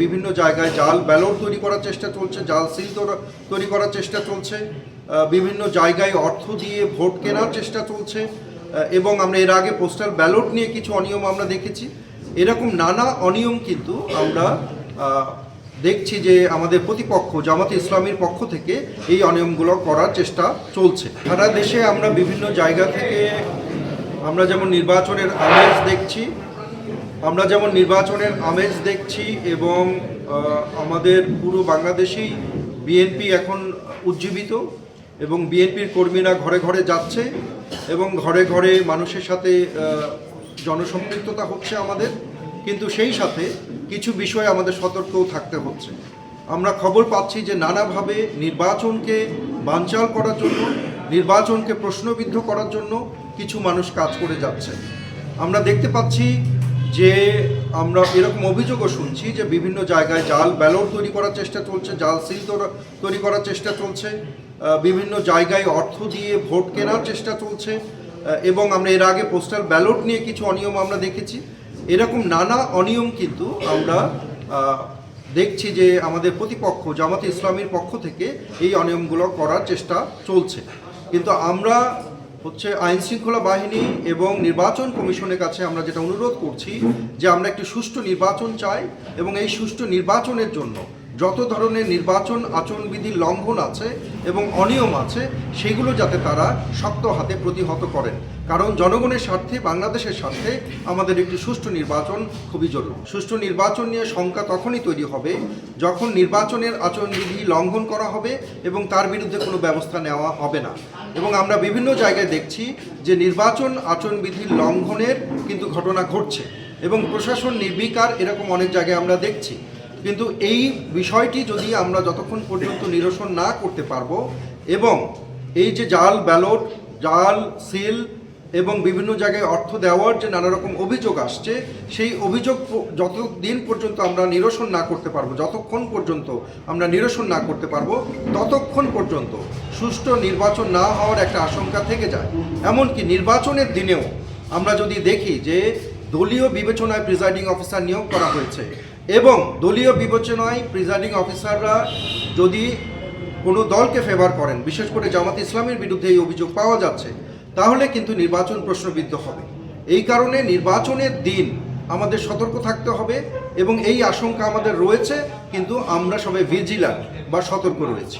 বিভিন্ন জায়গায় জাল ব্যালট তৈরি করার চেষ্টা চলছে, জাল সিল তৈরি করার চেষ্টা চলছে, বিভিন্ন জায়গায় অর্থ দিয়ে ভোট কেনার চেষ্টা চলছে এবং আমরা এর আগে পোস্টাল ব্যালট নিয়ে কিছু অনিয়ম আমরা দেখেছি। এরকম নানা অনিয়ম কিন্তু আমরা দেখছি যে আমাদের প্রতিপক্ষ জামাতে ইসলামীর পক্ষ থেকে এই অনিয়মগুলো করার চেষ্টা চলছে। সারা দেশে আমরা বিভিন্ন জায়গা থেকে আমরা যেমন নির্বাচনের আমেজ দেখছি এবং আমাদের পুরো বাংলাদেশেই বিএনপি এখন উজ্জীবিত এবং বিএনপির কর্মীরা ঘরে ঘরে যাচ্ছে এবং ঘরে ঘরে মানুষের সাথে জনসম্পৃক্ততা হচ্ছে আমাদের, কিন্তু সেই সাথে কিছু বিষয়ে আমাদের সতর্কও থাকতে হচ্ছে। আমরা খবর পাচ্ছি যে নানাভাবে নির্বাচনকে বানচাল করার জন্য, নির্বাচনকে প্রশ্নবিদ্ধ করার জন্য কিছু মানুষ কাজ করে যাচ্ছে। আমরা দেখতে পাচ্ছি যে আমরা এরকম অভিযোগও শুনছি যে বিভিন্ন জায়গায় জাল ব্যালট তৈরি করার চেষ্টা চলছে, জাল সিল তৈরি করার চেষ্টা চলছে, বিভিন্ন জায়গায় অর্থ দিয়ে ভোট কেনার চেষ্টা চলছে এবং আমরা এর আগে পোস্টাল ব্যালট নিয়ে কিছু অনিয়ম আমরা দেখেছি। এরকম নানা অনিয়ম কিন্তু আমরা দেখছি যে আমাদের প্রতিপক্ষ জামাতে ইসলামীর পক্ষ থেকে এই অনিয়মগুলো করার চেষ্টা চলছে। কিন্তু আমরা আইনশৃঙ্খলা বাহিনী এবং নির্বাচন কমিশনের কাছে আমরা যেটা অনুরোধ করছি যে আমরা একটি সুষ্ঠু নির্বাচন চাই এবং এই সুষ্ঠু নির্বাচনের জন্য যত ধরনের নির্বাচন আচরণবিধির লঙ্ঘন আছে এবং অনিয়ম আছে সেগুলো যাতে তারা শক্ত হাতে প্রতিহত করেন, কারণ জনগণের স্বার্থে, বাংলাদেশের স্বার্থে আমাদের একটি সুষ্ঠু নির্বাচন খুবই জরুরি। সুষ্ঠু নির্বাচন নিয়ে শঙ্কা তখনই তৈরি হবে যখন নির্বাচনের আচরণবিধি লঙ্ঘন করা হবে এবং তার বিরুদ্ধে কোনো ব্যবস্থা নেওয়া হবে না। এবং আমরা বিভিন্ন জায়গায় দেখছি যে নির্বাচন আচরণবিধির লঙ্ঘনের কিন্তু ঘটনা ঘটছে এবং প্রশাসন নির্বিকার, এরকম অনেক জায়গায় আমরা দেখছি। কিন্তু এই বিষয়টি যদি আমরা যতক্ষণ পর্যন্ত নিরসন না করতে পারবো এবং এই যে জাল ব্যালট, জাল সিল এবং বিভিন্ন জায়গায় অর্থ দেওয়ার যে নানা রকম অভিযোগ আসছে, সেই অভিযোগ যতক্ষণ পর্যন্ত আমরা নিরসন না করতে পারবো ততক্ষণ পর্যন্ত সুষ্ঠু নির্বাচন না হওয়ার একটা আশঙ্কা থেকে যায়। এমনকি নির্বাচনের দিনেও আমরা যদি দেখি যে দলীয় বিবেচনায় প্রিজাইডিং অফিসার নিয়োগ করা হয়েছে এবং দলীয় বিবেচনায় প্রিজাইডিং অফিসাররা যদি কোনো দলকে ফেভার করেন, বিশেষ করে জামাত ইসলামের বিরুদ্ধে এই অভিযোগ পাওয়া যাচ্ছে, তাহলে কিন্তু নির্বাচন প্রশ্নবিদ্ধ হবে। এই কারণে নির্বাচনের দিন আমাদের সতর্ক থাকতে হবে এবং এই আশঙ্কা আমাদের রয়েছে, কিন্তু আমরা সবাই ভিজিল্যান্ট বা সতর্ক রয়েছি।